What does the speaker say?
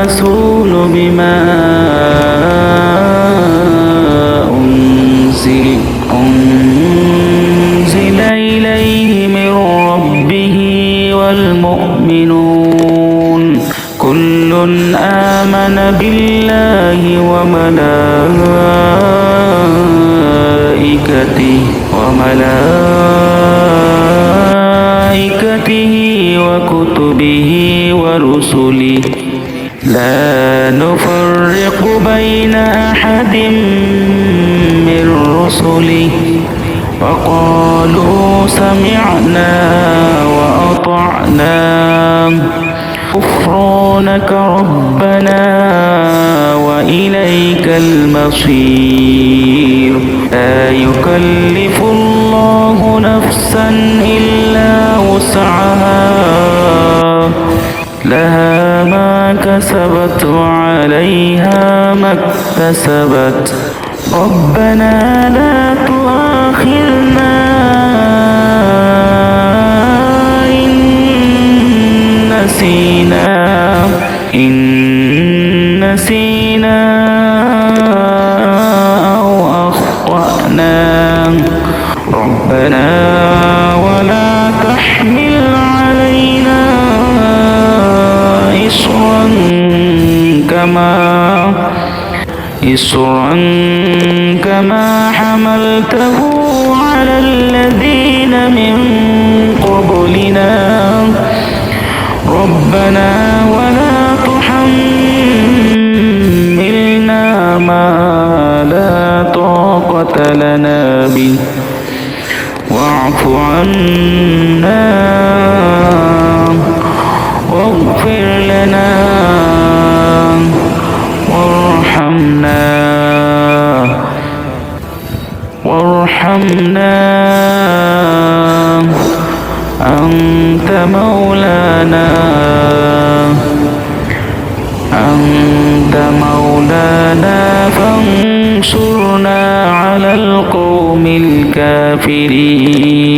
والرسول بما أنزل إليه من ربه والمؤمنون كل آمن بالله وملائكته وكتبه ورسله لا نفرق بين أحد من رسله وقالوا سمعنا وأطعنا غفرانك ربنا وإليك المصير لا يكلف الله نفسا إلا وسعها لها ما كسبت وعليها ما اكتسبت ربنا لا تؤاخذنا إن نسينا أو أخطأنا ربنا ولا تحمل علينا إصرا كما حملته على الذين من قبلنا ربنا ولا تحملنا ما لا طاقة لنا به واعف عنا واغفر لنا وارحمنا أنت مولانا فانصرنا على القوم الكافرين.